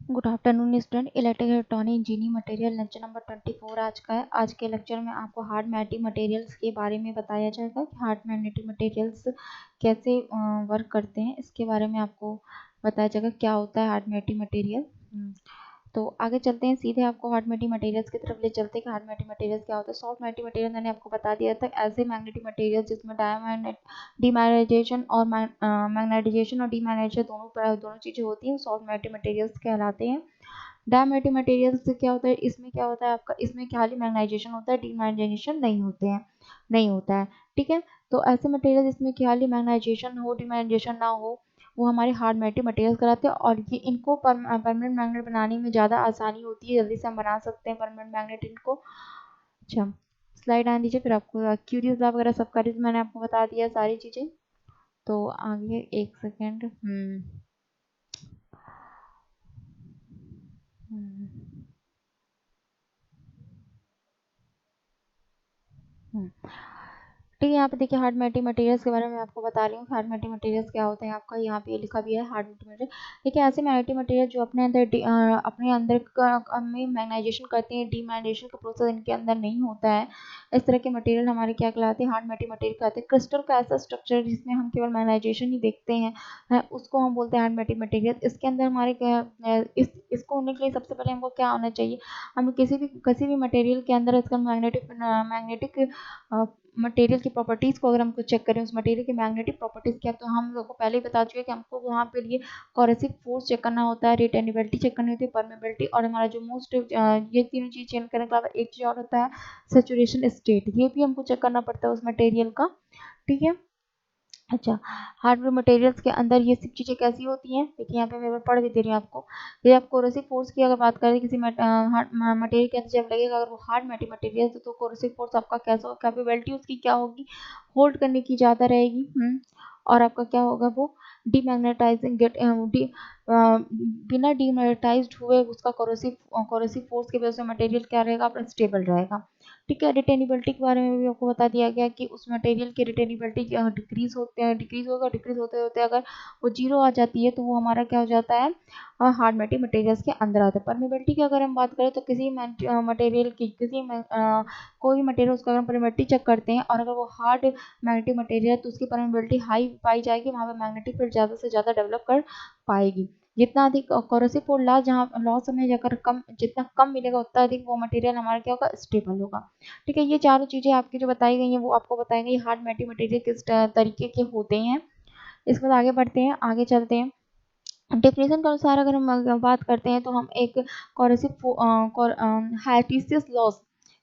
Good afternoon student. Electric electronic engineering material lecture number 24 आज का है। आज के लेक्चर में आपको हार्ड मैग्नेटिक मटेरियल्स के बारे में बताया जाएगा कि हार्ड मैग्नेटिक मटेरियल्स कैसे वर्क करते हैं। इसके बारे में आपको बताया जाएगा क्या होता है हार्ड मैग्नेटिक मटेरियल। तो आगे चलते हैं, सीधे आपको हार्ड मैग्नेटिक मटेरियल्स की तरफ ले चलते हैं कि हार्ड मैग्नेटिक मटेरियल्स क्या होता है। सॉफ्ट मैग्नेटिक मटेरियल मैंने आपको बता दिया था, ऐसे मैग्नेटिक मटेरियल जिसमें डीमैग्नेटाइजेशन और मैग्नेटाइजेशन और डीमैग्नेटाइजेशन दोनों चीज़ें होती हैं, सॉफ्ट मैग्नेटिक मटेरियल्स कहलाते हैं। डायमेटिक मटेरियल से क्या होता है, इसमें क्या होता है आपका, इसमें खाली मैग्नेटाइजेशन होता है, डीमैग्नेटाइजेशन नहीं होता है। ठीक है, तो ऐसे मटेरियल जिसमें खाली मैग्नेटाइजेशन हो, डीमैग्नेटाइजेशन ना हो, वो हमारे हार्ड मैग्नेटिक मटेरियल कहलाते हैं। और ये इनको परमानेंट मैग्नेट बनाने में ज़्यादा आसानी होती है, जल्दी से हम बना सकते हैं परमानेंट मैग्नेट इनको। अच्छा, स्लाइड आने दीजिए, फिर आपको क्यूरियस लैब वगैरह सब का मैंने आपको बता दिया सारी चीज़ें। तो आगे एक सेकेंड। ठीक है, यहाँ पे देखिए हार्ड मैग्नेटिक मटेरियल्स के बारे में आपको बता रही हूँ। हार्ड मैग्नेटिक मटेरियल्स क्या होते हैं आपका, यहाँ पे ये लिखा भी है हार्ड मैग्नेटिक मटेरियल। देखिए ऐसे मैग्नेटिक मटेरियल जो अपने अंदर में मैग्नेटाइजेशन करते हैं, डीमैग्नेटाइजेशन का प्रोसेस इनके अंदर नहीं होता है। इस तरह के मटेरियल हमारे क्या कहलाते हैं, हार्ड मैग्नेटिक मटेरियल कहते हैं। क्रिस्टल का ऐसा स्ट्रक्चर जिसमें हम केवल मैग्नेटाइजेशन ही देखते हैं, उसको हम बोलते हैं हार्ड मैग्नेटिक मटेरियल। इसके अंदर हमारे इसको होने के लिए सबसे पहले हमको क्या होना चाहिए, हम किसी भी मटेरियल के अंदर इसका मैग्नेटिक मटेरियल की प्रॉपर्टीज़ को अगर हमको चेक करें, उस मटेरियल की मैग्नेटिक प्रॉपर्टीज़ क्या है, तो हम लोग को पहले ही बता चुके हैं कि हमको वहाँ पे लिए कोरेसिव फोर्स चेक करना होता है, रिटेनेबिलिटी चेक करनी होती है, परमेबिलिटी, और हमारा जो ये तीनों चीज़ चेक करने के अलावा एक चीज़ और होता है सैचुरेशन स्टेट, ये भी हमको चेक करना पड़ता है उस मटेरियल का। ठीक है, अच्छा, हार्डवेयर मटेरियल्स के अंदर ये सब चीज़ें कैसी होती हैं, देखिए यहाँ पे मैं पढ़ भी दे रही हूँ आपको। ये आप कोरोसिव फोर्स की अगर बात करें, किसी मटेरियल के अंदर जब लगेगा, अगर वो हार्ड मैग्नेटिक मटेरियल है तो कोरोसिव फोर्स आपका कैसा होगा, कैपेबिलिटी उसकी क्या होगी, होल्ड करने की ज़्यादा रहेगी। और आपका क्या होगा, वो डीमैग्नेटाइजिंग बिना डीमैग्नेटाइज्ड हुए उसका कोरोसिव फोर्स की वजह से मटेरियल क्या रहेगा, अपना स्टेबल रहेगा। ठीक है, रिटेनेबिलिटी के बारे में भी आपको बता दिया गया कि उस मटेरियल की रिटेनेबिलिटी डिक्रीज होते होते अगर वो जीरो आ जाती है तो वो हमारा क्या हो जाता है, हार्ड मैग्नेटिक मटेरियल्स के अंदर आता है। परमेबिलिटी की अगर हम बात करें तो मटेरियल की कोई भी मटेरियल उसका अगर हम परमेबिलिटी चेक करते हैं और अगर वो हार्ड मैग्नेटिक मटेरियल है तो उसकी परमेबिलिटी हाई पाई जाएगी, वहाँ पे मैग्नेटिक फील्ड ज़्यादा से ज़्यादा डेवलप कर पाएगी। जितना अधिक कोरोसिव फोर्स लॉस हमें जाकर जितना कम मिलेगा उतना अधिक वो मटेरियल हमारा क्या होगा, स्टेबल होगा। ठीक है, ये चारों चीज़ें आपकी जो बताई गई हैं वो आपको बताई गई हार्ड मैग्नेटिक मटेरियल किस तरीके के होते हैं। इसके बाद आगे बढ़ते हैं, आगे चलते हैं। डेफिनेशन के अनुसार अगर हम बात करते हैं तो हम एक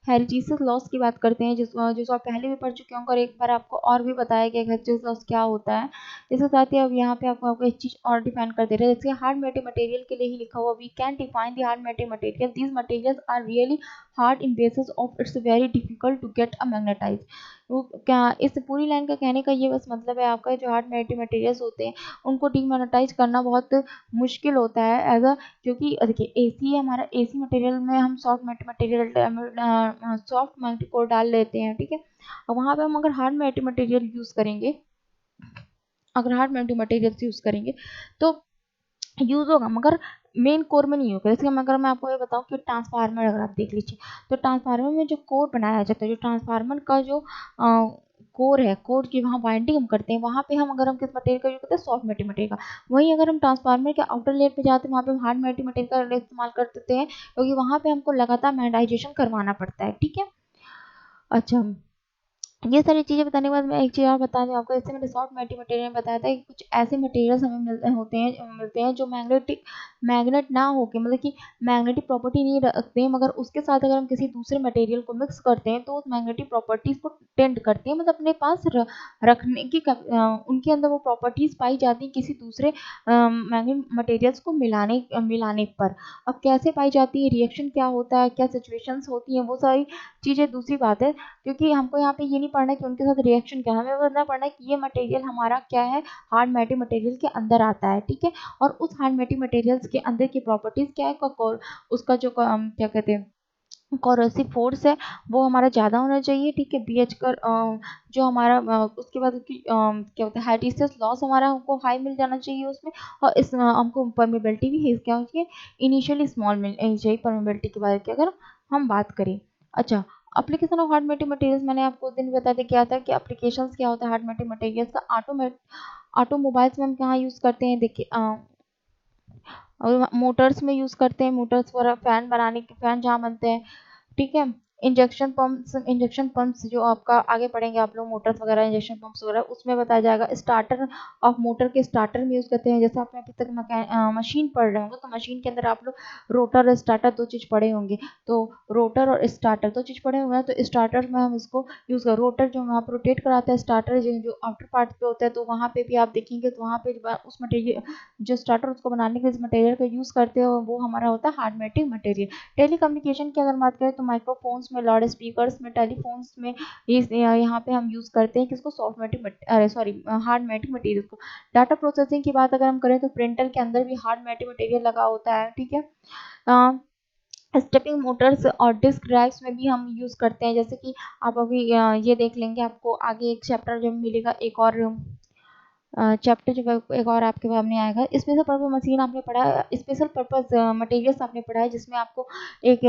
हेरिटेजियस लॉस की बात करते हैं, जिसको आप पहले भी पढ़ चुके होंगे और एक बार आपको और भी बताया गया हेरिटेजियस लॉस क्या होता है। इसके साथ ही अब यहाँ पे आपको एक चीज़ और डिफाइन कर दे रहे हैं, जैसे हार्ड मैग्नेटिक मटेरियल के लिए ही लिखा हुआ, we can define the hard magnetic material, these materials are really hard in basis of its very difficult to get a magnetize. वो क्या, इस पूरी लाइन का कहने का ये बस मतलब है आपका, जो हार्ड मैग्नेटिक मटेरियल्स होते हैं उनको डीमैग्नेटाइज करना बहुत मुश्किल होता है एज अ, क्योंकि देखिए एसी हमारा, एसी मटेरियल में हम सॉफ्ट मैग्नेटिक कोर डाल लेते हैं। ठीक है, अब वहाँ पे हम अगर हार्ड मैग्नेटिक मटेरियल यूज़ करेंगे, तो यूज़ होगा मगर मेन कोर में नहीं होगा। जैसे अगर मैं आपको ये बताऊँ कि ट्रांसफार्मर अगर आप देख लीजिए, तो ट्रांसफार्मर में जो कोर बनाया जाता है, जो ट्रांसफार्मर का जो कोर है, कोर की वहाँ वाइंडिंग हम करते हैं, वहाँ पे हम अगर हम किस मटेरियल का यूज़ करते हैं, सॉफ्ट मैग्नेटिक मटेरियल का। वहीं अगर हम ट्रांसफार्मर के आउटर लेयर पे जाते हैं, वहाँ पे हम हार्ड मैग्नेटिक मटेरियल का इस्तेमाल कर देते हैं, क्योंकि वहाँ पे हमको लगातार मैग्नेटाइजेशन करवाना पड़ता है। ठीक है, अच्छा, ये सारी चीज़ें बताने के बाद मैं एक चीज़ और बता दूँ आपको। जैसे मैंने सॉफ्ट मैग्नेटिक मटेरियल में बताया था कि कुछ ऐसे मटेरियल्स हमें मिलते हैं जो मैग्नेट ना होके, मतलब कि मैग्नेटिक प्रॉपर्टी नहीं रखते हैं, मगर उसके साथ अगर हम किसी दूसरे मटेरियल को मिक्स करते हैं तो उस मैग्नेटिक प्रॉपर्टीज़ को टेंड करते हैं, मतलब अपने पास रखने की उनके अंदर वो प्रॉपर्टीज़ पाई जाती हैं किसी दूसरे मैग्नेट मटेरियल्स को मिलाने पर। अब कैसे पाई जाती है, रिएक्शन क्या होता है, क्या सिचुएशंस होती हैं, वो सारी चीज़ें दूसरी बात है, क्योंकि हमको यहाँ पे ये नहीं पढ़ना है कि उनके साथ रिएक्शन क्या है, हमें बस पढ़ना है कि ये मटेरियल हमारा क्या है, हार्ड मैग्नेटिक मटेरियल के अंदर आता है। ठीक है, और उस हार्ड मैग्नेटिक मटेरियल्स के अंदर की प्रॉपर्टीज क्या है, उसका जो क्या कहते हैं, कोरोसिव फोर्स है वो हमारा ज़्यादा होना चाहिए, ठीक है। बीएच का जो हमारा उसके बाद उसकी क्या होता है हाइड्रेसियस लॉस हमारा हमको हाई मिल जाना चाहिए उसमें। और इस हमको परमेबिलिटी भी क्या होती है इनिशियली स्मॉल मिलनी चाहिए परमेबिलिटी के बारे की अगर हम बात करें। अच्छा, एप्लीकेशन ऑफ हार्ड मैटिंग मटेरियल्स मैंने आपको उस दिन बता दिया क्या था कि एप्लीकेशंस क्या होता है हार्ड मैटिंग मटेरियल्स का। ऑटोमोबाइल्स में हम कहाँ यूज़ करते हैं देखिए और मोटर्स में यूज़ करते हैं, मोटर्स वगैरह फैन बनाने के फैन जहाँ बनते हैं, ठीक है। इंजेक्शन पंप्स जो आपका आगे पढ़ेंगे आप लोग मोटर्स वगैरह इंजेक्शन पंप्स वगैरह उसमें बताया जाएगा। स्टार्टर ऑफ मोटर के स्टार्टर में यूज़ करते हैं, जैसे आपने अभी तक मशीन पढ़ रहे होंगे तो मशीन के अंदर आप लोग रोटर और स्टार्टर दो चीज़ पढ़े होंगे। तो रोटर और स्टार्टर दो चीज़ पढ़े होंगे तो स्टार्टर में हम इसको यूज़ कर रोटर जो वहाँ पर रोटेट कराता है, स्टार्टर जो आउटर पार्ट पे होता है तो वहाँ पे भी आप देखेंगे तो वहाँ पे उस मटेरियल जो स्टार्टर उसको बनाने के इस मटेरियल का यूज़ करते हो वो हमारा होता है हार्ड मैटिंग मटेरियल। टेलीकम्युनिकेशन की अगर बात करें तो माइक्रोफोन्स में लाउड स्पीकर्स में टेलीफोन्स में यहाँ पे हम यूज़ करते हैं किसको हार्ड मैटिंग मटेरियल को। डाटा प्रोसेसिंग की बात अगर हम करें तो प्रिंटर के अंदर भी हार्ड मैटिंग मटेरियल लगा होता है, ठीक है। स्टेपिंग मोटर्स और डिस्क ड्राइव्स में भी हम यूज़ करते हैं, जैसे कि आप अभी ये देख लेंगे आपको आगे एक चैप्टर जब मिलेगा एक और चैप्टर जब एक और आपके सामने आएगा। स्पेशल पर्पज मशीन आपने पढ़ा है, स्पेशल पर्पज मटेरियल्स आपने पढ़ा है जिसमें आपको एक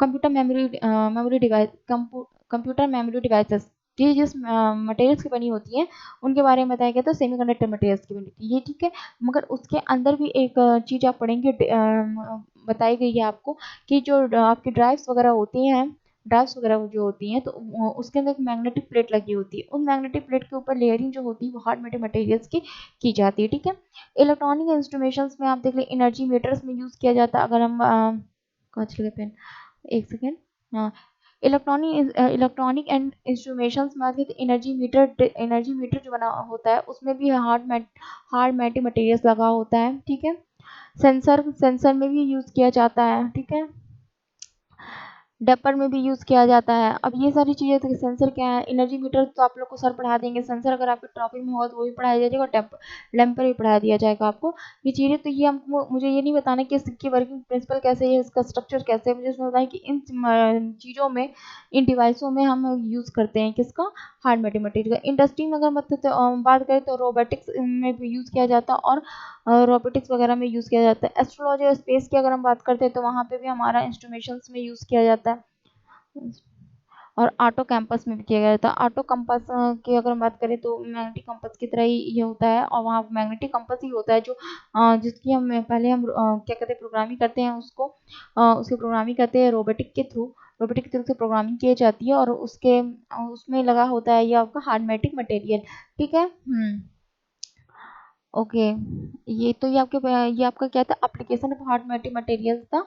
computer memory device computer memory devices ये जिस मटेरियल्स की बनी होती हैं उनके बारे में बताया गया था सेमीकंडक्टर मटेरियल्स की बनी थी ये, ठीक है। मगर उसके अंदर भी एक चीज़ आप पढ़ेंगे बताई गई है आपको कि जो आपकी ड्राइव्स वगैरह होती हैं ड्राइव्स वगैरह जो होती हैं तो उसके अंदर एक मैग्नेटिक प्लेट लगी होती है, उन मैग्नेटिक प्लेट के ऊपर लेयरिंग जो होती है वो हार्ड मैटिंग मटेरियल्स की जाती है, ठीक है। इलेक्ट्रॉनिक इंस्ट्रूमेंट्स में आप देख लें एनर्जी मीटर्स में यूज़ किया जाता है। अगर हम कांच लगे पेन एक सेकेंड, हाँ। इलेक्ट्रॉनिक एंड इंस्ट्रूमेंट्स में आती है एनर्जी मीटर जो बना होता है उसमें भी हार्ड मैटिंग मटेरियल्स लगा होता है, ठीक है। सेंसर में भी यूज़ किया जाता है, ठीक है। डेपर में भी यूज़ किया जाता है। अब ये सारी चीज़ें तो सेंसर क्या है, एनर्जी मीटर तो आप लोग को सर पढ़ा देंगे, सेंसर अगर आपके टॉपिक में होगा तो वो भी पढ़ाया जाएगा और डैम्पर भी पढ़ा दिया जाएगा आपको। ये चीज़ें तो ये हमको मुझे ये नहीं बताना कि इसकी वर्किंग प्रिंसिपल कैसे है, इसका स्ट्रक्चर कैसे है, मुझे इसमें बताएं कि इन चीज़ों में इन डिवाइसों में हम यूज़ करते हैं किसका हार्ड मैटिंग मटेरियल का। इंडस्ट्री में अगर बात करें तो रोबोटिक्स में भी यूज़ किया जाता है और रोबोटिक्स वगैरह में यूज़ किया जाता है। एस्ट्रोलॉजी और स्पेस की अगर हम बात करते हैं तो वहाँ पे भी हमारा इंस्ट्रूमेंट्स में यूज़ किया जाता है और ऑटो कैंपस में भी किया गया था। ऑटो कंपास की अगर हम बात करें तो मैग्नेटिक कंपास की तरह ही ये होता है और वहाँ मैग्नेटिक कंपास ही होता है जो जिसकी हम पहले हम क्या कहते हैं प्रोग्रामिंग करते हैं उसको उसकी प्रोग्रामिंग करते हैं रोबोटिक के थ्रू से प्रोग्रामिंग की जाती है और उसमें लगा होता है ये आपका हार्ड मटेरियल, ठीक है। ओके, ये आपका क्या था एप्लीकेशन ऑफ हार्ड मटेरियल्स था।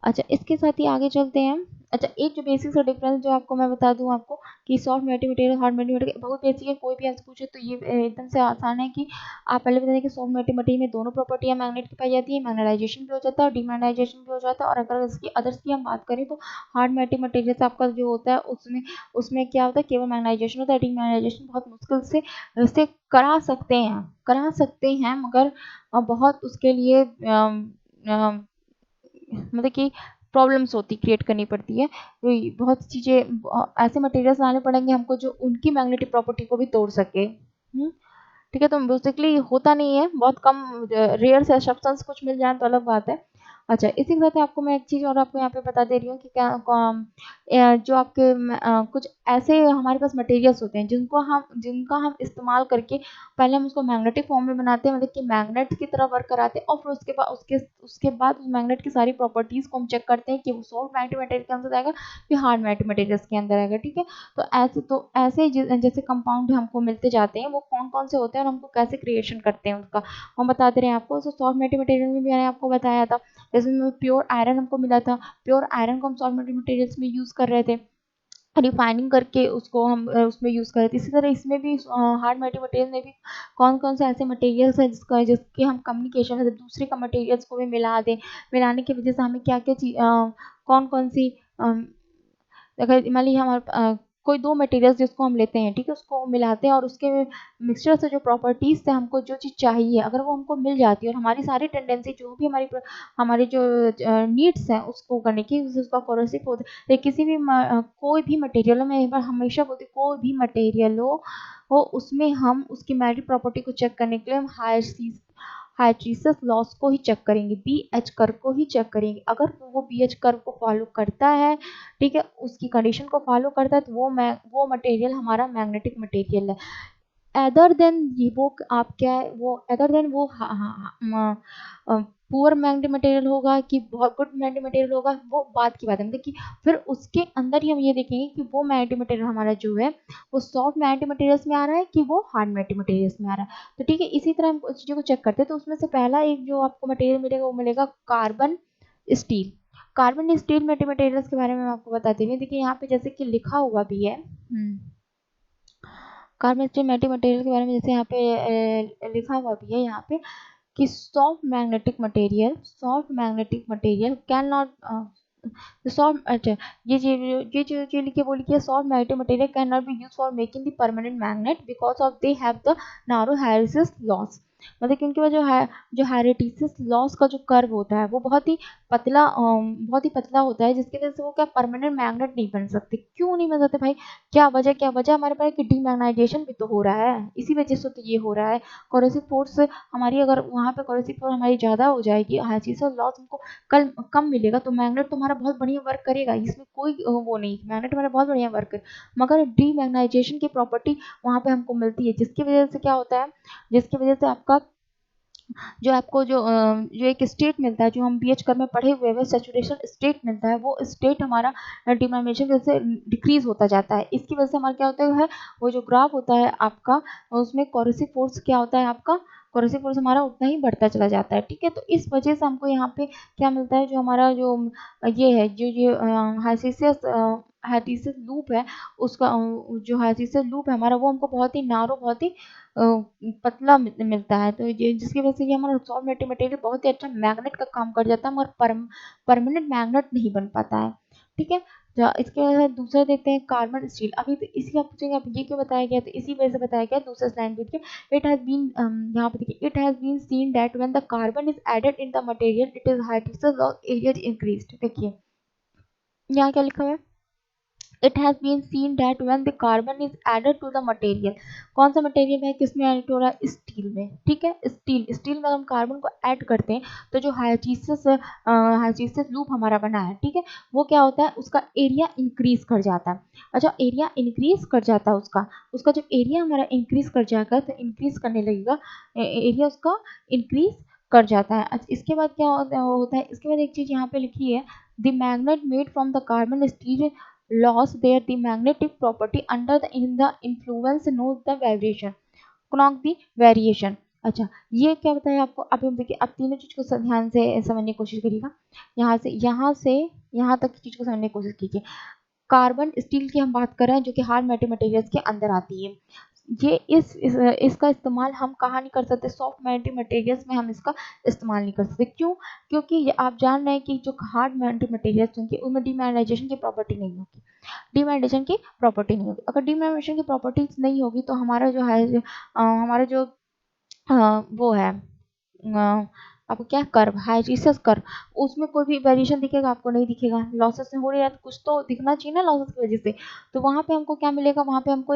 अच्छा, इसके साथ ही आगे चलते हैं। अच्छा, एक जो बेसिक सा डिफरेंस जो आपको मैं बता दूं आपको कि सॉफ्ट मटेरियल हार्ड मटेरियल बहुत बेसिक है, कोई भी आपसे पूछे तो ये एकदम से आसान है कि आप पहले बता दें कि सॉफ्ट मटेरियल में दोनों प्रॉपर्टियां मैग्नेट की पाई जाती है, मैग्नेटाइजेशन भी हो जाता है और डिमैग्नेटाइजेशन भी हो जाता है। और अगर इसकी अदर्स की हम बात करें तो हार्ड मटेरियल आपका जो होता है उसमें क्या होता है केवल मैग्नेटाइजेशन होता है, डिमैग्नेटाइजेशन बहुत मुश्किल से करा सकते हैं मगर बहुत उसके लिए मतलब कि प्रॉब्लम्स होती क्रिएट करनी पड़ती है। तो बहुत चीज़ें ऐसे मटेरियल्स लाने पड़ेंगे हमको जो उनकी मैग्नेटिक प्रॉपर्टी को भी तोड़ सके, ठीक है। तो बेसिकली होता नहीं है, बहुत कम रेयर से सब्सटेंस कुछ मिल जाए तो अलग बात है। अच्छा, इसी के साथ आपको मैं एक चीज़ और आपको यहाँ पे बता दे रही हूँ कि जो आपके कुछ ऐसे हमारे पास मटेरियल्स होते हैं जिनका हम इस्तेमाल करके पहले हम उसको मैग्नेटिक फॉर्म में बनाते हैं, मतलब कि मैग्नेट की तरह वर्क कराते हैं और फिर उसके बाद उस मैग्नेट की सारी प्रॉपर्टीज़ को हम चेक करते हैं कि वो सॉफ्ट मटेरियल के अंदर आएगा फिर हार्ड मटेरियल्स के अंदर आएगा, ठीक है। तो ऐसे जैसे कंपाउंड हमको मिलते जाते हैं वो कौन कौन से होते हैं और हमको कैसे क्रिएशन करते हैं उसका हम बताते रहे आपको। सॉफ्ट मटेरियल में भी मैंने आपको बताया था, जैसे प्योर आयरन हमको मिला था, प्योर आयरन को हम सॉफ्ट मटेरियल्स में यूज़ कर रहे थे, रिफाइनिंग करके उसको हम उसमें यूज़ कर रहे थे। इसी तरह इसमें भी हार्ड मटेरियल में भी कौन कौन से ऐसे मटेरियल्स हैं जिसके हम कम्युनिकेशन में दूसरे का मटेरियल्स को भी मिला दें, मिलाने की वजह से हमें क्या क्या चीज़ कौन कौन सी अगर मान लीजिए हमारे कोई दो मटेरियल्स जिसको हम लेते हैं, ठीक है, उसको मिलाते हैं और उसके मिक्सचर से जो प्रॉपर्टीज से हमको जो चीज़ चाहिए अगर वो हमको मिल जाती है और हमारी सारी टेंडेंसी जो भी हमारी जो नीड्स हैं उसको करने की, उसका कोरोसिव होता है। किसी भी कोई भी मटेरियल, मैं एक बार हमेशा बोलती हूँ, कोई भी मटेरियल हो उसमें हम उसकी मैग्नेटिक प्रॉपर्टी को चेक करने के लिए हम हायरसीसिस लॉस को ही चेक करेंगे, BH कर्व को ही चेक करेंगे। अगर वो BH कर्व को फॉलो करता है, ठीक है, उसकी कंडीशन को फॉलो करता है, तो वो मटेरियल हमारा मैग्नेटिक मटेरियल है। अदर देन ये वो आप क्या है वो अदर देन वो पुअर मैग्नेटिक मटेरियल होगा कि बहुत गुड मैग्नेटिक मटेरियल होगा, वो बात की बात है। मतलब कि फिर उसके अंदर ही हम ये देखेंगे कि वो मैग्नेटिक मटेरियल हमारा जो है वो सॉफ्ट मैग्नेटिक मटेरियल्स में आ रहा है कि वो हार्ड मैग्नेटिक मटेरियल्स में आ रहा है। तो ठीक है, इसी तरह हम चीज़ों को चेक करते हैं। तो उसमें से पहला एक जो आपको मटेरियल मिलेगा वो मिलेगा carbon steel. Carbon steel materials के बारे में मैं आपको बताती हूँ। देखिए यहाँ पे जैसे कि लिखा हुआ भी है, कार्बन स्टील मटेरियल के बारे में जैसे यहाँ पे लिखा हुआ भी है यहाँ पे कि soft magnetic material can not soft, अच्छा, ये लिखे वो लिखिए, soft magnetic material can not be use for making the permanent magnet because of they have the narrow hysteresis loss. मतलब क्योंकि वो जो हायरसिस लॉस का जो कर्व होता है वो बहुत ही पतला होता है, जिसकी वजह से वो क्या परमानेंट मैग्नेट नहीं बन सकते। क्यों नहीं बन सकते भाई? क्या वजह हमारे पास कि डीमैग्नेटाइजेशन भी तो हो रहा है, इसी वजह से तो ये हो रहा है। कोरोसिव फोर्स हमारी, अगर वहाँ पे कोरोसिव फोर्स हमारी ज़्यादा हो जाएगी, हायरसिस लॉस हमको कम मिलेगा, तो मैग्नेट तुम्हारा बहुत बढ़िया वर्क करेगा, इसमें कोई वो नहीं, मैग्नेट हमारा बहुत बढ़िया वर्क करे। मगर डीमैग्नेटाइजेशन की प्रॉपर्टी वहाँ पे हमको मिलती है, जिसकी वजह से क्या होता है, जिसकी वजह से आपका जो आपको जो एक स्टेट मिलता है, जो हम BH कर्व में पढ़े हुए हैं, सैचुरेशन स्टेट मिलता है, वो स्टेट हमारा डिमैग्नेटाइजेशन की वजह से डिक्रीज होता जाता है। इसकी वजह से हमारा क्या होता है, वो जो ग्राफ होता है आपका, उसमें कोरोसिव फोर्स क्या होता है आपका, कोरोसिव फोर्स हमारा उतना ही बढ़ता चला जाता है। ठीक है, तो इस वजह से हमको यहाँ पे क्या मिलता है, जो हमारा जो ये है, जो ये हायरसिस लूप है, उसका जो हायरसिस लूप है हमारा, वो हमको बहुत ही नारो, बहुत ही पतला मिलता है। तो ये जिसकी वजह से ये हमारा सॉफ्ट मटेरियल बहुत ही अच्छा मैग्नेट का काम कर जाता है, मगर परमानेंट मैग्नेट नहीं बन पाता है। ठीक है, तो इसके बाद दूसरा देखते हैं कार्बन स्टील। अभी तो इसी आप पूछेंगे आप ये क्यों बताया गया, तो इसी वजह से बताया गया। दूसरा स्लाइड देखिए, इट हैज बीन, यहाँ पे देखिए, it has been seen that when the carbon is added in the material it is hysteresis loss area increased. देखिए यहाँ क्या लिखा हुआ है, it has been seen that when the carbon is added to the material. कौन सा material है, किसमें ऐड हो रहा है, स्टील में। ठीक है, स्टील में हम कार्बन को ऐड करते हैं, तो जो हायरसिस लूप हमारा बना है, ठीक है, वो क्या होता है, उसका एरिया इंक्रीज कर जाता है। अच्छा, एरिया इंक्रीज कर जाता है, उसका जब एरिया हमारा इंक्रीज कर जाएगा, तो इंक्रीज करने लगेगा एरिया, उसका इंक्रीज कर जाता है। अच्छा, इसके बाद क्या होता है, इसके बाद एक चीज यहाँ पे लिखी है, the magnet made from the carbon steel loss there the magnetic property under the influence knows the vibration clock the variation। अच्छा, ये क्या बताया आपको, अब हम देखिए, अब तीनों चीज को ध्यान से समझने की कोशिश करिएगा। यहाँ से यहाँ तक की चीज को समझने की कोशिश कीजिए। कार्बन स्टील की हम बात कर रहे हैं, जो कि हार्ड मटेरियल्स के अंदर आती है। ये इसका इस्तेमाल हम कहाँ नहीं कर सकते, सॉफ्ट मटेरियल्स में हम इसका इस्तेमाल नहीं कर सकते। क्यों? क्योंकि ये आप जान रहे हैं कि जो हार्ड मटेरियल्स होंगे उनमें डीमैग्नेटाइजेशन की प्रॉपर्टी नहीं होगी, डीमैग्नेटाइजेशन की प्रॉपर्टी नहीं होगी। अगर डीमैग्नेटाइजेशन की प्रॉपर्टीज नहीं होगी, तो हमारा जो है हमारा जो वो है आपको क्या कर्व, हायरसिस कर्व, उसमें कोई भी वेरिएशन दिखेगा आपको, नहीं दिखेगा। लॉसेस में हो रही है तो कुछ तो दिखना चाहिए ना लॉसेस की वजह से। तो वहाँ पे हमको क्या मिलेगा, वहाँ पे हमको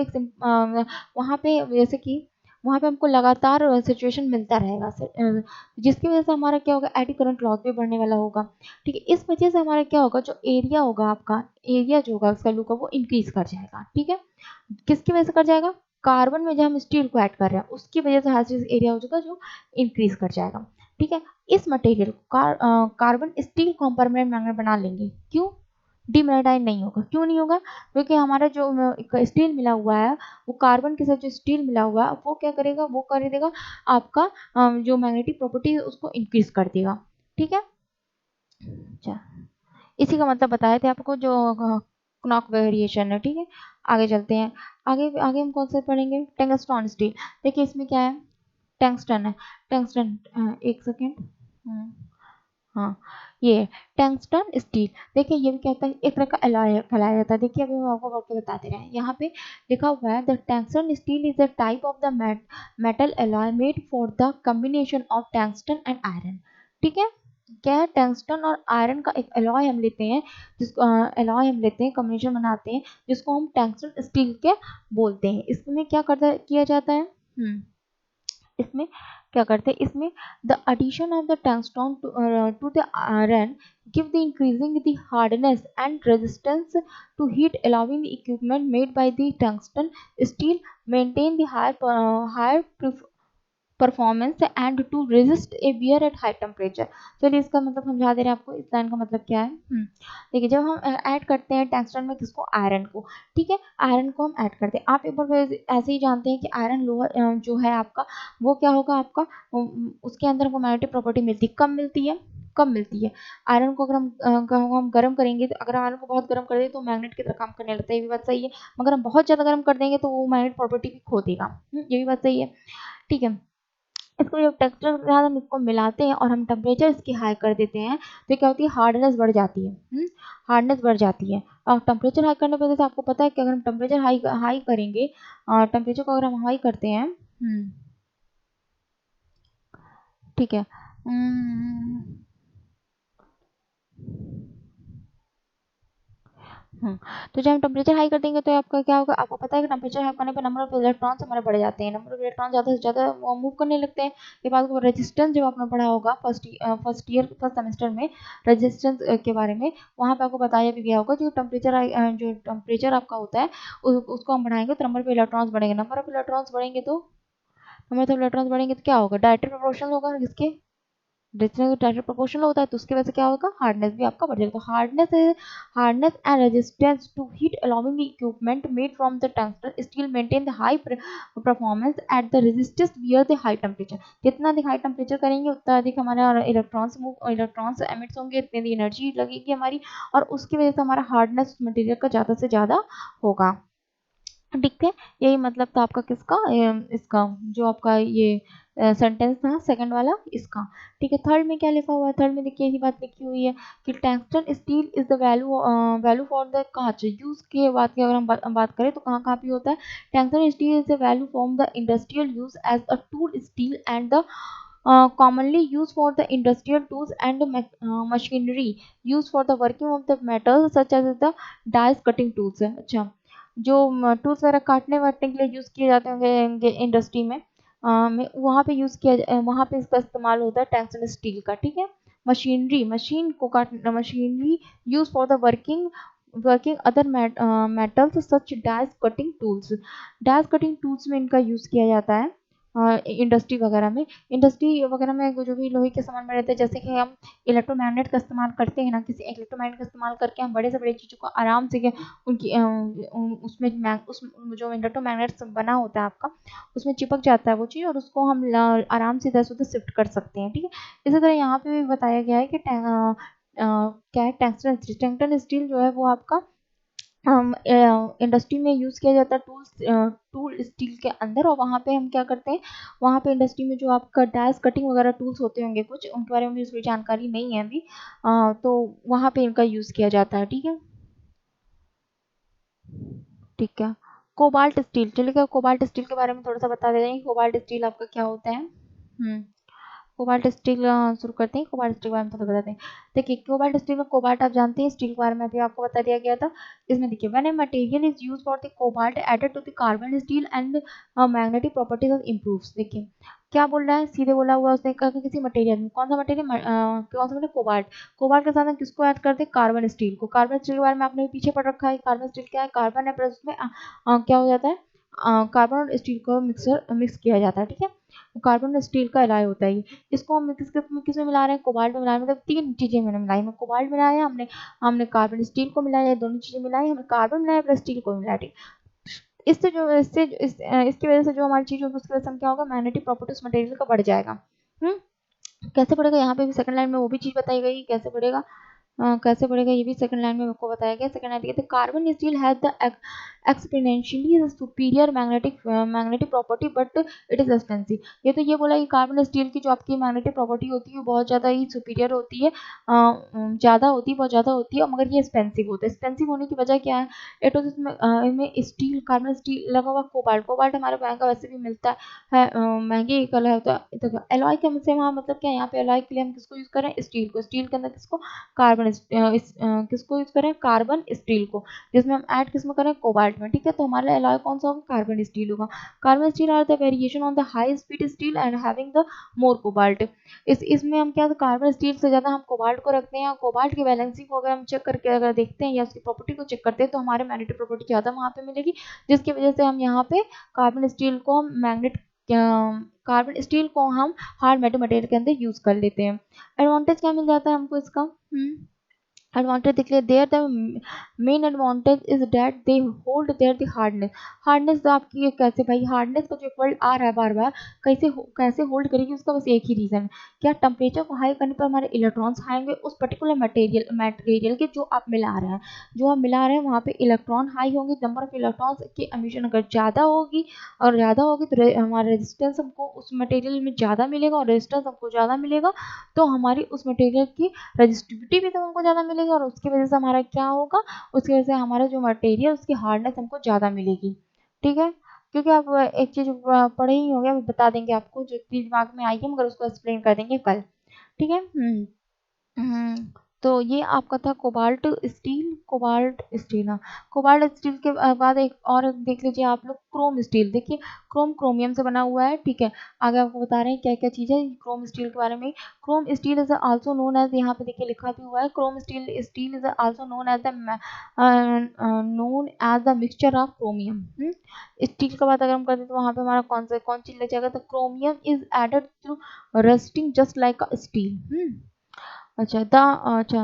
वहाँ पे जैसे कि वहाँ पे हमको लगातार सिचुएशन मिलता रहेगा, जिसकी वजह से हमारा क्या होगा, एडी करंट लॉस भी बढ़ने वाला होगा। ठीक है, इस वजह से हमारा क्या होगा, जो एरिया होगा आपका, एरिया जो होगा उसका लू का, वो इंक्रीज कर जाएगा। ठीक है, किसकी वजह से कर जाएगा, कार्बन में जब हम स्टील को ऐड कर रहे हैं उसकी वजह से हायरसिस एरिया हो जाएगा, जो इंक्रीज कर जाएगा। ठीक है, इस मटेरियल को कार्बन स्टील को हम परमानेंट मैग्नेट बना लेंगे। क्यों? डीमैग्नेटाइज नहीं होगा। क्यों नहीं होगा? क्योंकि हमारा जो स्टील मिला हुआ है, वो कार्बन के साथ जो स्टील मिला हुआ है वो क्या करेगा, वो कर देगा आपका जो मैग्नेटिक प्रॉपर्टी है उसको इंक्रीज कर देगा। ठीक है, अच्छा, इसी का मतलब बताए थे आपको, जो नॉक वेरिएशन है। ठीक है, आगे चलते हैं। आगे आगे हम कौन सा पढ़ेंगे, टंगस्टन स्टील। देखिए इसमें क्या है, टंगस्टन है, टंगस्टन, एक सेकेंड, हाँ, ये टंगस्टन स्टील। देखिए ये भी क्या होता है, एक तरह का एलॉय कहलाया जाता है। देखिए अभी हम आपको वर्ड के बताते रहे हैं। यहाँ पे लिखा हुआ है the tungsten steel is a type of the metal alloy made for the combination of tungsten and iron. ठीक है, क्या है, टंगस्टन और आयरन का एक एलॉय हम लेते हैं, जिसको एलॉय हम लेते हैं, कॉम्बिनेशन बनाते हैं, जिसको हम टंगस्टन स्टील के बोलते हैं। इसमें क्या करता किया जाता है, इसमें क्या करते हैं, इसमें the addition of the tungsten to the iron give the increasing the hardness and resistance to heat, allowing the equipment made by the tungsten steel maintain the higher performance and to resist a wear at high temperature. चलिए इसका मतलब समझा दे रहे हैं आपको, इस line का मतलब क्या है। देखिए जब हम ऐड करते हैं टंगस्टन में किसको, आयरन को, ठीक है, आयरन को हम ऐड करते हैं। आप एक बार ऐसे ही जानते हैं कि आयरन लोअर जो है आपका, वो क्या होगा आपका, उसके अंदर हमको मैग्नेटिक प्रॉपर्टी मिलती है, कम मिलती है, कम मिलती है। आयरन को अगर हम गर्म करेंगे, तो अगर आयरन को बहुत गर्म कर दें तो मैग्नेट की तरह काम करने लगता है, ये भी बात सही है। मगर हम बहुत ज़्यादा गर्म कर देंगे तो वो मैग्नेट प्रॉपर्टी भी खो देगा, ये भी बात सही है। ठीक है, इसको जब टेक्सचर के साथ हम इसको मिलाते हैं और हम टेम्परेचर इसकी हाई कर देते हैं, तो क्या होती है, हार्डनेस बढ़ जाती है, हार्डनेस बढ़ जाती है। और टेम्परेचर हाई करने पर जैसे आपको पता है कि अगर हम टेम्परेचर हाई हाई करेंगे, टेम्परेचर को अगर हम हाई करते हैं, ठीक है, हुँ, तो जब हम टेम्परेचर हाई कर देंगे तो आपका क्या होगा, आपको पता है कि टेम्परेचर हाई करने पे नंबर ऑफ इलेक्ट्रॉन्स हमारे बढ़ जाते हैं, नंबर ऑफ इलेक्ट्रॉन ज़्यादा से ज़्यादा मूव करने लगते हैं। ये बात को रेजिस्टेंस जब आपने पढ़ा होगा फर्स्ट सेमेस्टर में, रेजिस्टेंस के बारे में, वहाँ पे आपको बताया भी गया होगा, जो टेम्परेचर आपका होता है, उसको हम बढ़ाएँगे तो नंबर ऑफ इलेक्ट्रॉन्स बढ़ेंगे, नंबर ऑफ इलेक्ट्रॉन्स बढ़ेंगे तो क्या होगा, डायरेक्टली प्रोपोर्शनल होगा किसके, डिस्टेंस डायरेक्ट प्रोपोर्शनल होता है, तो उसकी वजह से क्या होगा, हार्डनेस भी आपका बढ़ जाएगा। तो hardness and resistance to heat allowing the equipment made from the tungsten steel maintain the high performance at the resistance wear the high temperature. जितना अधिक हाई टेम्परेचर करेंगे उतना अधिक हमारे इलेक्ट्रॉन्स एमिट्स होंगे, इतनी एनर्जी लगेगी हमारी, और उसकी वजह से हमारा हार्डनेस मटेरियल का ज़्यादा से ज़्यादा होगा। ठीक है, यही मतलब था आपका किसका, इसका जो आपका ये सेंटेंस था सेकंड वाला इसका। ठीक है, थर्ड में क्या लिखा हुआ है, थर्ड में देखिए यही बात लिखी हुई है कि tungsten steel is the value for the कांच यूज के बात की अगर हम बात करें तो कहाँ कहाँ पे होता है, tungsten steel is the value from the industrial use as a tool steel and the commonly used for the industrial tools and machinery used for the working of the metals such as the dies cutting tools है। अच्छा, जो tools वगैरह काटने वाटने के लिए use किए जाते होंगे इंडस्ट्री में, वहाँ पे वहाँ पे इसका इस्तेमाल होता है टंगस्टन स्टील का। ठीक है, machinery use for the working other metals such dice cutting tools में इनका यूज़ किया जाता है। इंडस्ट्री वगैरह में जो भी लोहे के सामान में रहते हैं, जैसे कि हम इलेक्ट्रोमैग्नेट का इस्तेमाल करते हैं ना, किसी इलेक्ट्रोमैग्नेट का इस्तेमाल करके हम बड़े से बड़े चीज़ों को आराम से उनकी उस जो इलेक्ट्रोमैग्नेट बना होता है आपका, उसमें चिपक जाता है वो चीज़, और उसको हम आराम से इधर से उधर शिफ्ट कर सकते हैं। ठीक है, इसी तरह यहाँ पे भी बताया गया है कि क्या है, टंगस्टन स्टील जो है वो आपका इंडस्ट्री में यूज़ किया जाता है टूल स्टील के अंदर, और वहाँ पे हम क्या करते हैं, वहाँ पे इंडस्ट्री में जो आपका डाइस कटिंग वगैरह टूल्स होते होंगे कुछ, उनके बारे में मुझे थोड़ी जानकारी नहीं है अभी, तो वहाँ पे इनका यूज़ किया जाता है। ठीक है, ठीक है, कोबाल्ट स्टील, चलिए कोबाल्ट स्टील के बारे में थोड़ा सा बता देते हैं, कोबाल्ट स्टील आपका क्या होता है। कोबाल्ट स्टील शुरू करते हैं, कोबाल्ट स्टील के बारे में थोड़ा बताते हैं। देखिए कोबाल्ट स्टील में, कोबाल्ट आप जानते हैं स्टील के बारे में अभी आपको बता दिया गया था। इसमें देखिए when a material is used for the cobalt added to the carbon steel and magnetic properties improves. देखिए क्या बोल रहा है, सीधे बोला हुआ उसने, कहा कि किसी मटेरियल में, कौन सा मटेरियल, कौन सा मटेरियल, कोबाल्ट, कोबाल्ट के साथ हम किसको ऐड करते हैं, कार्बन स्टील को। कार्बन स्टील के बारे में आपने पीछे पढ़ रखा है, कार्बन स्टील क्या है, कार्बन है प्लस उसमें क्या हो जाता है, कार्बन और स्टील को मिक्स किया जाता है। ठीक है, कार्बन और स्टील का एलॉय होता है ये। इसको हम किस में मिला रहे हैं, कोबाल्ट में मिला रहे हैं, मतलब तीन चीजें मैंने मिलाई, मैं कोबाल्ट मिलाया, हमने हमने कार्बन स्टील को मिलाया, दोनों चीजें मिलाई, हमने कार्बन मिलाया प्लस स्टील को मिलाया। ठीक, इसकी वजह से जो हमारी चीज होगी उसकी वजह से हम क्या होगा, मैग्नेटिक प्रॉपर्टी उस मटेरियल का बढ़ जाएगा। कैसे बढ़ेगा, यहाँ पे भी सेकंड लाइन में वो भी चीज बताई गई कैसे बढ़ेगा। कैसे बढ़ेगा ये भी सेकंड लाइन में आपको बताया गया। सेकंड लाइन देखिए, the carbon steel has the exponentially superior magnetic property but it is expensive. ये तो ये बोला कि कार्बन स्टील की जो आपकी मैग्नेटिक प्रॉपर्टी होती है वो बहुत ज़्यादा ही सुपीरियर होती है, ज़्यादा होती है, बहुत ज़्यादा होती है, मगर ये एक्सपेंसिव होता है। एक्सपेंसिव होने की वजह क्या है? इट इज इसमें स्टील, कार्बन स्टील लगा हुआ कोबाल्ट। कोबाल्ट हमारे महंगा वैसे भी मिलता है, महंगी कलर होता है। एलॉय के से वहाँ मतलब क्या है, यहाँ पे एलॉय के लिए हम किसको यूज़ करें? स्टील को। स्टील के अंदर किसको? किसको यूज करें? कार्बन स्टील को, जिसमें हम ऐड किसमें करें? कोबाल्ट में। ठीक है, तो हमारा एलॉय कौन सा होगा? कार्बन स्टील होगा। Carbon steel are the variation on the high speed steel and having the more cobalt. इसमें हम क्या, कार्बन स्टील से ज़्यादा हम कोबाल्ट को रखते हैं। कोबाल्ट की बैलेंसिंग को अगर हम चेक करके अगर देखते हैं या उसकी प्रॉपर्टी को चेक करते हैं तो हमारे मैग्नेटिक प्रॉपर्टी ज़्यादा वहाँ पे मिलेगी, जिसकी वजह से हम यहाँ पे कार्बन स्टील को मैग्नेट कार्बन स्टील को हम हार्ड मेटल मटेरियल के अंदर यूज कर लेते हैं। एडवांटेज क्या मिल जाता है हमको इसका? एडवांटेज देख लिया। There the main advantage is that they hold there the hardness. Hardness तो आपकी कैसे भाई, हार्डनेस का जो एक वर्ड आ रहा है बार बार, कैसे होल्ड करेगी उसका बस एक ही रीजन है। क्या? टेम्परेचर को हाई करने पर हमारे इलेक्ट्रॉन्स हाई होंगे उस पर्टिकुलर मटेरियल के जो आप मिला रहे हैं। जो आप मिला रहे हैं वहाँ पे इलेक्ट्रॉन हाई होंगे। नंबर ऑफ इलेक्ट्रॉन्स की एमिशन अगर ज़्यादा होगी और ज़्यादा होगी तो हमारा रेजिस्टेंस हमको उस मटेरियल में ज़्यादा मिलेगा, और रेजिस्टेंस हमको ज़्यादा मिलेगा तो हमारी उस मटेरियल की रजिस्टिविटी भी तो हमको ज़्यादा मिलेगी, और उसकी वजह से हमारा क्या होगा? उसकी वजह से हमारा जो मटेरियल उसकी हार्डनेस हमको ज़्यादा मिलेगी। ठीक है, क्योंकि आप एक चीज़ पढ़े ही होंगे, अभी बता देंगे आपको, जो चीज़ दिमाग में आई है मगर उसको एक्सप्लेन कर देंगे कल। ठीक है। तो ये आपका था कोबाल्ट स्टील। कोबाल्ट स्टील, हाँ। कोबाल्ट स्टील के बाद एक और देख लीजिए आप लोग, क्रोम स्टील। देखिए, क्रोम क्रोमियम से बना हुआ है। ठीक है, आगे आपको बता रहे हैं क्या क्या चीज़ है क्रोम स्टील के बारे में। Chrome steel is also known as, यहाँ पे देखिए लिखा भी हुआ है, chrome steel steel is also known as the mixture of chromium. Steel का बात अगर हम करते हैं तो वहाँ पे हमारा कौन चीज़ लग जाएगा? तो chromium is added to rusting just like a steel. अच्छा, अच्छा,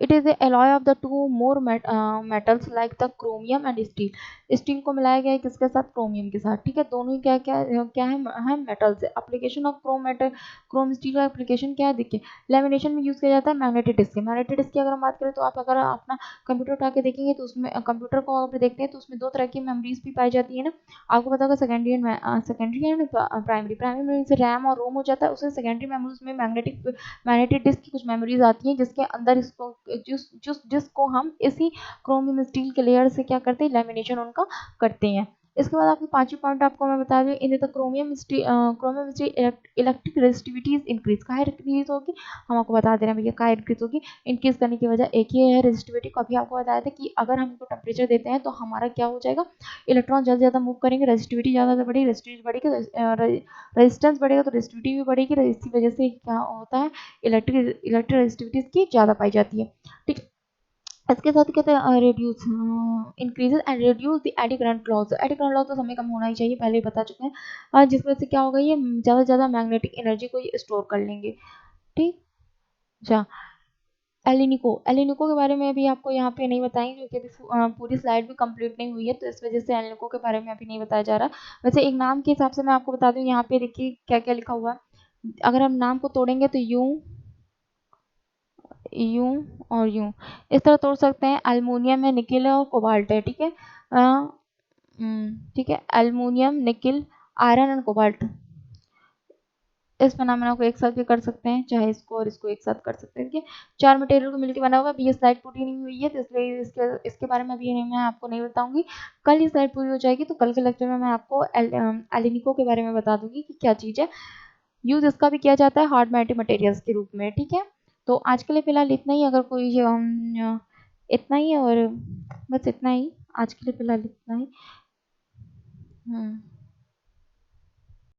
it is alloy of the two more metals like the chromium and steel. Steel को मिलाया गया है किसके साथ? क्रोमियम के साथ। ठीक है, दोनों ही क्या क्या क्या है मेटल्स है। एप्लीकेशन ऑफ क्रोम स्टील का एप्लीकेशन क्या है? देखिए, लेमिनेशन में यूज किया जाता है मैग्नेटिक डिस्क। मैग्नेटिक डिस्क की अगर हम बात करें तो आप अगर अपना कंप्यूटर उठा के देखेंगे तो उसमें कंप्यूटर को अगर देखते हैं तो उसमें दो तरह की मेमोरीज भी पाई जाती है ना। आपको पता होगा secondary and primary. Primary memory से रैम और रोम हो जाता है, उससे सेकेंडरी मेमोरीज में मैग्नेटिक डिस्क की कुछ मेमोरीज आती हैं, जिसके अंदर इसको जिसको हम इसी क्रोमियम स्टील के लेयर से क्या करते हैं? लेमिनेशन उनका करते हैं। इसके बाद आपकी पांचवी पॉइंट आपको मैं बता दूं, in the chromium steel electric resistivity is increase. काहे इंक्रीज होगी? हम आपको बता दे रहे हैं भैया, काहे इंक्रीज होगी? इंक्रीज करने की वजह एक ही है, रेजिस्टिविटी को। अभी आपको बताया था कि अगर हम इनको टेम्परेचर देते हैं तो हमारा क्या हो जाएगा? इलेक्ट्रॉन ज़्यादा ज़्यादा मूव करेंगे, रेजिस्टिविटी ज़्यादा बढ़ेगी, रेजिस्टिविटी बढ़ेगी, रेजिस्टेंस बढ़ेगा तो रेजिस्टिविटी भी बढ़ेगी। इसी वजह से क्या होता है? इलेक्ट्रिक रेजिस्टिविटीज की ज़्यादा पाई जाती है। ठीक, इसके साथ कहते हैं reduce increases and reduce the eddy current loss. Eddy current loss तो समय कम होना ही चाहिए, पहले ही बता चुके हैं। जिस वजह से क्या होगा? ये ज़्यादा से ज़्यादा मैग्नेटिक एनर्जी को ये स्टोर कर लेंगे। ठीक। अच्छा, एलिनिको के बारे में अभी आपको यहाँ पे नहीं बताएंगे क्योंकि अभी पूरी स्लाइड भी कंप्लीट नहीं हुई है, तो इस वजह से एलिनिको के बारे में अभी नहीं बताया जा रहा। वैसे एक नाम के हिसाब से मैं आपको बता दूं, यहाँ पे देखिए क्या क्या लिखा हुआ है। अगर हम नाम को तोड़ेंगे तो यूं, यूं और यूं इस तरह तोड़ सकते हैं। एल्युमिनियम है, निकेल है और कोबाल्ट है। ठीक है, ठीक है, aluminium, nickel, iron and cobalt. इस फिनोमेना को एक साथ भी कर सकते हैं, चाहे इसको और इसको एक साथ कर सकते हैं। ठीक है, चार मटेरियल को मिलकर बना हुआ। अभी ये स्लाइड पूरी नहीं हुई है तो इसलिए इसके बारे में अभी नहीं, मैं आपको नहीं बताऊंगी। कल ये स्लाइड पूरी हो जाएगी तो कल के लेक्चर में मैं आपको एलिनिको के बारे में बता दूंगी कि क्या चीज़ है। यूज इसका भी किया जाता है हार्ड मैटी मटेरियल्स के रूप में। ठीक है, तो आज के लिए फिलहाल इतना ही। अगर कोई इतना ही, और बस इतना ही आज के लिए फिलहाल इतना ही।